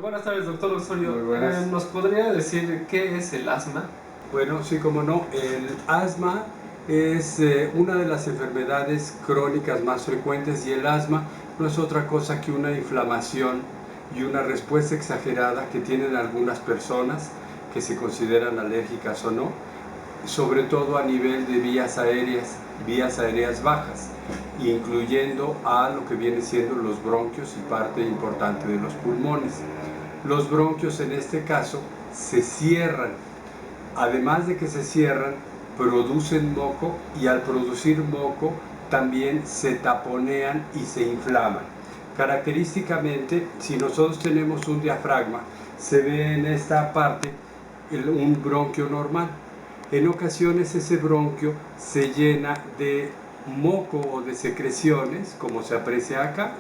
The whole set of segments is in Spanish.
Buenas tardes, doctor Osorio. Muy buenas. ¿Nos podría decir qué es el asma? Bueno, sí, como no, el asma es una de las enfermedades crónicas más frecuentes y el asma no es otra cosa que una inflamación y una respuesta exagerada que tienen algunas personas que se consideran alérgicas o no, sobre todo a nivel de vías aéreas bajas, incluyendo a lo que viene siendo los bronquios y parte importante de los pulmones. Los bronquios en este caso se cierran. Además de que se cierran, producen moco y al producir moco también se taponean y se inflaman. Característicamente, si nosotros tenemos un diafragma, se ve en esta parte un bronquio normal. En ocasiones ese bronquio se llena de moco o de secreciones, como se aprecia acá.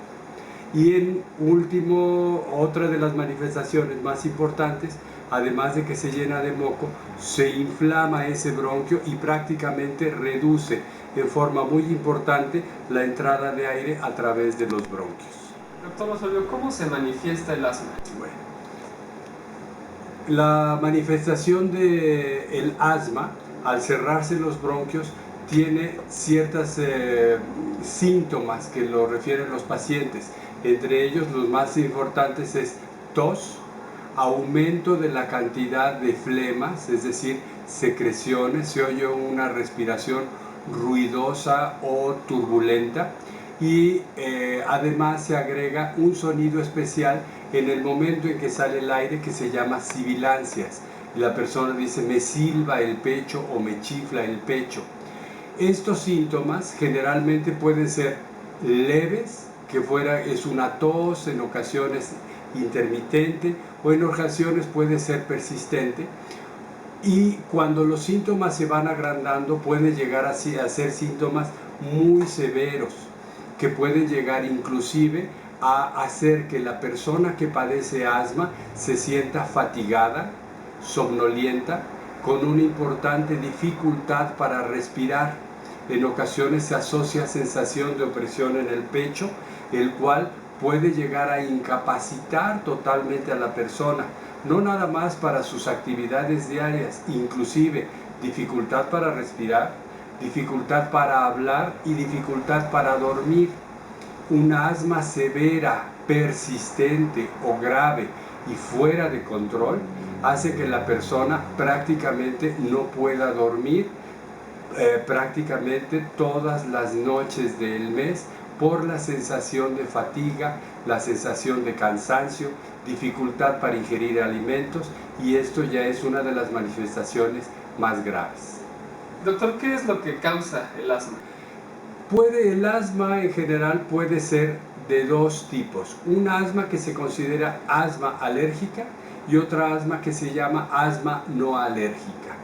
Y en último, otra de las manifestaciones más importantes, además de que se llena de moco, se inflama ese bronquio y prácticamente reduce en forma muy importante la entrada de aire a través de los bronquios. Doctor Osorio, ¿cómo se manifiesta el asma? Bueno, la manifestación del asma, al cerrarse los bronquios, tiene ciertos síntomas que lo refieren los pacientes. Entre ellos, los más importantes es tos, aumento de la cantidad de flemas, es decir, secreciones, se oye una respiración ruidosa o turbulenta y además se agrega un sonido especial en el momento en que sale el aire que se llama sibilancias. La persona dice me silba el pecho o me chifla el pecho. Estos síntomas generalmente pueden ser leves, que es una tos, en ocasiones intermitente o en ocasiones puede ser persistente. Y cuando los síntomas se van agrandando puede llegar a ser síntomas muy severos que pueden llegar inclusive a hacer que la persona que padece asma se sienta fatigada, somnolienta, con una importante dificultad para respirar. En ocasiones se asocia sensación de opresión en el pecho, el cual puede llegar a incapacitar totalmente a la persona, no nada más para sus actividades diarias, inclusive dificultad para respirar, dificultad para hablar y dificultad para dormir. Una asma severa, persistente o grave y fuera de control hace que la persona prácticamente no pueda dormir prácticamente todas las noches del mes por la sensación de fatiga, la sensación de cansancio, dificultad para ingerir alimentos, y esto ya es una de las manifestaciones más graves. Doctor, ¿qué es lo que causa el asma? El asma en general puede ser de dos tipos. Un asma que se considera asma alérgica y otra asma que se llama asma no alérgica.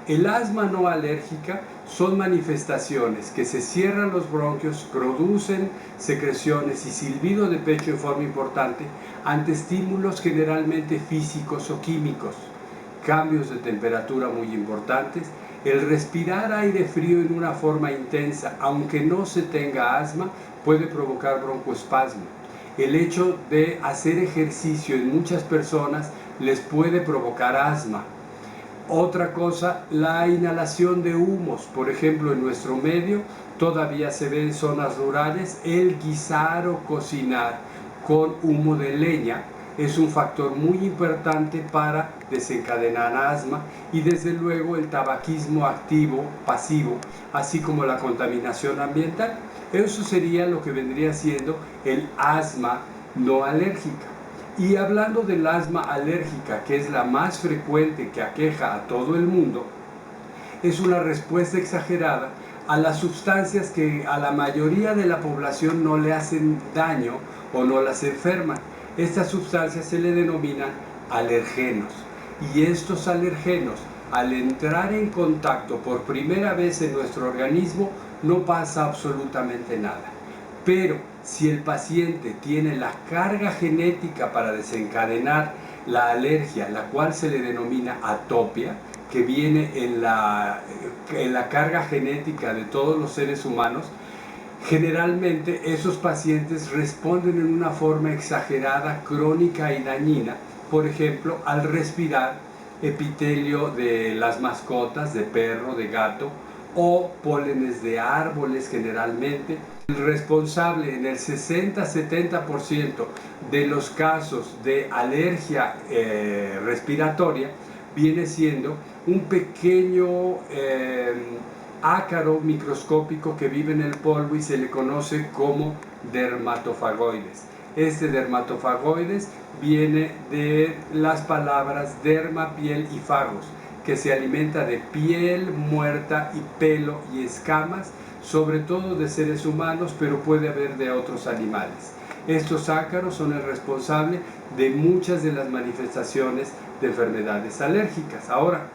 El asma no alérgica son manifestaciones que se cierran los bronquios, producen secreciones y silbido de pecho en forma importante ante estímulos generalmente físicos o químicos, cambios de temperatura muy importantes, el respirar aire frío en una forma intensa, aunque no se tenga asma, puede provocar broncoespasmo. El hecho de hacer ejercicio en muchas personas les puede provocar asma. Otra cosa, la inhalación de humos. Por ejemplo, en nuestro medio todavía se ve en zonas rurales el guisar o cocinar con humo de leña. Es un factor muy importante para desencadenar asma, y desde luego el tabaquismo activo, pasivo, así como la contaminación ambiental. Eso sería lo que vendría siendo el asma no alérgica. Y hablando del asma alérgica, que es la más frecuente que aqueja a todo el mundo, es una respuesta exagerada a las sustancias que a la mayoría de la población no le hacen daño o no las enferman. Estas sustancias se le denominan alergenos. Y estos alergenos, al entrar en contacto por primera vez en nuestro organismo, no pasa absolutamente nada. Pero si el paciente tiene la carga genética para desencadenar la alergia, la cual se le denomina atopia, que viene en la carga genética de todos los seres humanos, generalmente esos pacientes responden en una forma exagerada, crónica y dañina por ejemplo, al respirar epitelio de las mascotas, de perro, de gato, o pólenes de árboles generalmente. El responsable en el 60-70% de los casos de alergia respiratoria viene siendo un pequeño ácaro microscópico que vive en el polvo y se le conoce como dermatofagoides. Este dermatofagoides viene de las palabras derma, piel y fagos, que se alimenta de piel muerta y pelo y escamas, sobre todo de seres humanos, pero puede haber de otros animales. Estos ácaros son el responsable de muchas de las manifestaciones de enfermedades alérgicas. Ahora,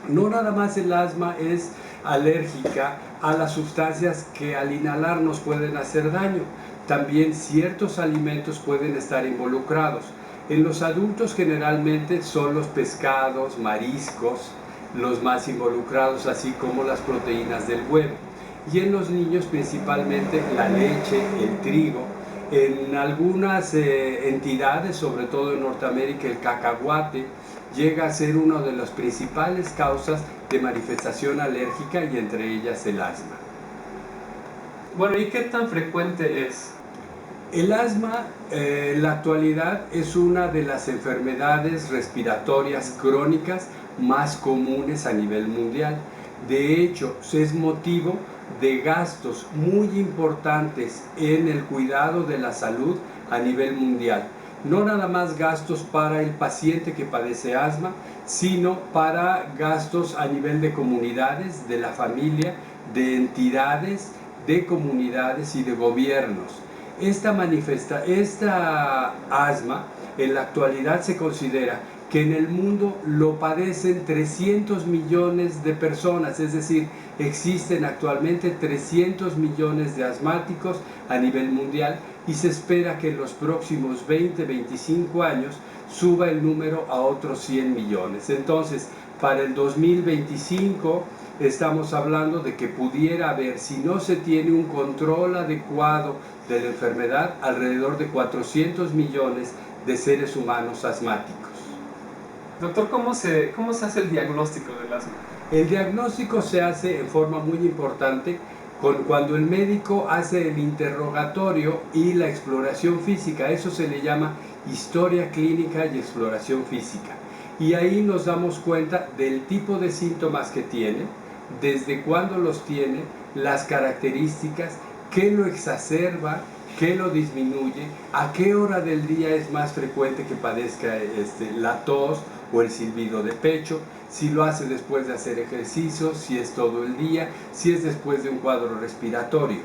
no nada más el asma es alérgica a las sustancias que al inhalar nos pueden hacer daño. También ciertos alimentos pueden estar involucrados. En los adultos generalmente son los pescados, mariscos, los más involucrados, así como las proteínas del huevo. Y en los niños principalmente la leche, el trigo. En algunas entidades, sobre todo en Norteamérica, el cacahuate llega a ser una de las principales causas de manifestación alérgica y entre ellas el asma. Bueno, ¿y qué tan frecuente es? El asma en la actualidad es una de las enfermedades respiratorias crónicas más comunes a nivel mundial. De hecho, es motivo de gastos muy importantes en el cuidado de la salud a nivel mundial. No nada más gastos para el paciente que padece asma, sino para gastos a nivel de comunidades, de la familia, de entidades, de comunidades y de gobiernos. Esta asma en la actualidad se considera que en el mundo lo padecen 300 millones de personas, es decir, existen actualmente 300 millones de asmáticos a nivel mundial y se espera que en los próximos 20-25 años suba el número a otros 100 millones. Entonces, para el 2025 estamos hablando de que pudiera haber, si no se tiene un control adecuado de la enfermedad, alrededor de 400 millones de seres humanos asmáticos. Doctor, ¿cómo se hace el diagnóstico del asma? El diagnóstico se hace en forma muy importante cuando el médico hace el interrogatorio y la exploración física. Eso se le llama historia clínica y exploración física. Y ahí nos damos cuenta del tipo de síntomas que tiene, desde cuándo los tiene, las características, qué lo exacerba, qué lo disminuye, a qué hora del día es más frecuente que padezca la tos o el silbido de pecho, si lo hace después de hacer ejercicio, si es todo el día, si es después de un cuadro respiratorio.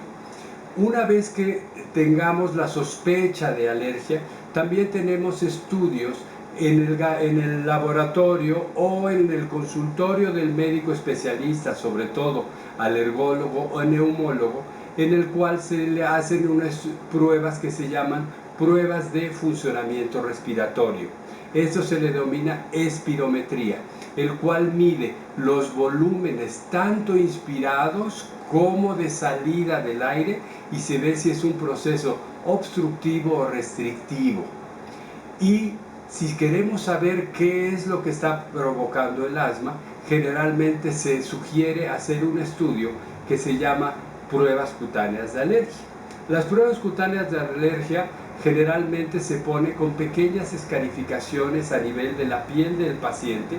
Una vez que tengamos la sospecha de alergia, también tenemos estudios en el laboratorio o en el consultorio del médico especialista, sobre todo alergólogo o neumólogo, en el cual se le hacen unas pruebas que se llaman pruebas de funcionamiento respiratorio. Esto se le denomina espirometría, el cual mide los volúmenes tanto inspirados como de salida del aire y se ve si es un proceso obstructivo o restrictivo. Y si queremos saber qué es lo que está provocando el asma, generalmente se sugiere hacer un estudio que se llama pruebas cutáneas de alergia. Las pruebas cutáneas de alergia generalmente se pone con pequeñas escarificaciones a nivel de la piel del paciente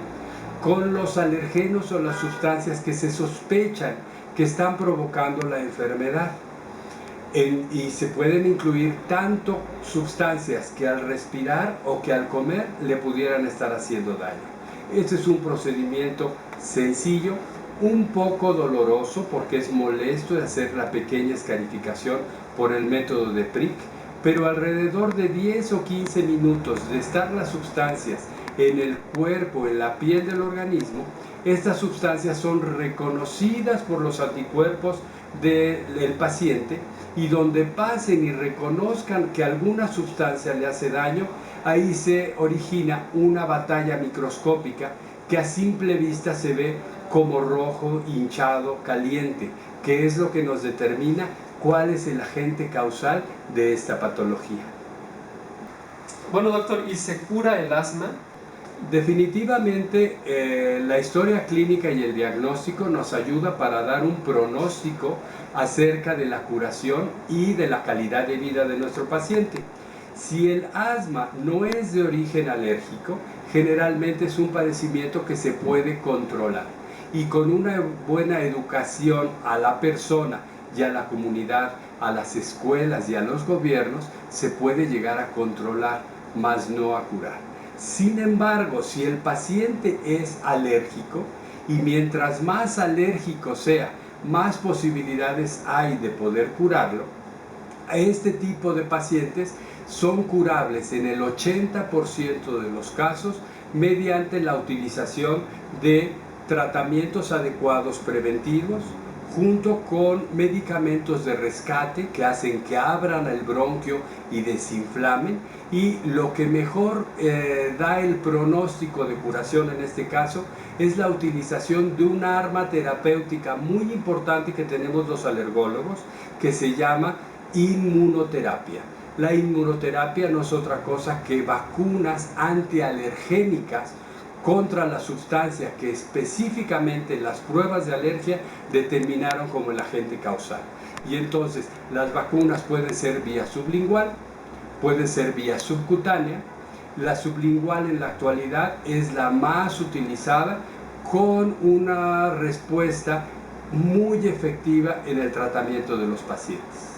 con los alergenos o las sustancias que se sospechan que están provocando la enfermedad. Y se pueden incluir tanto sustancias que al respirar o que al comer le pudieran estar haciendo daño. Este es un procedimiento sencillo, un poco doloroso porque es molesto de hacer la pequeña escarificación por el método de Prick, pero alrededor de 10 o 15 minutos de estar las sustancias en el cuerpo, en la piel del organismo, estas sustancias son reconocidas por los anticuerpos del paciente y donde pasen y reconozcan que alguna sustancia le hace daño, ahí se origina una batalla microscópica que a simple vista se ve como rojo, hinchado, caliente, que es lo que nos determina cuál es el agente causal de esta patología. Bueno, doctor, ¿y se cura el asma? Definitivamente la historia clínica y el diagnóstico nos ayuda para dar un pronóstico acerca de la curación y de la calidad de vida de nuestro paciente. Si el asma no es de origen alérgico, generalmente es un padecimiento que se puede controlar y con una buena educación a la persona y a la comunidad, a las escuelas y a los gobiernos, se puede llegar a controlar, mas no a curar. Sin embargo, si el paciente es alérgico, y mientras más alérgico sea, más posibilidades hay de poder curarlo, este tipo de pacientes son curables en el 80% de los casos mediante la utilización de tratamientos adecuados preventivos, junto con medicamentos de rescate que hacen que abran el bronquio y desinflamen, y lo que mejor da el pronóstico de curación en este caso es la utilización de una arma terapéutica muy importante que tenemos los alergólogos, que se llama inmunoterapia. La inmunoterapia no es otra cosa que vacunas antialergénicas contra la sustancia que específicamente las pruebas de alergia determinaron como el agente causal. Y entonces las vacunas pueden ser vía sublingual, pueden ser vía subcutánea. La sublingual en la actualidad es la más utilizada, con una respuesta muy efectiva en el tratamiento de los pacientes.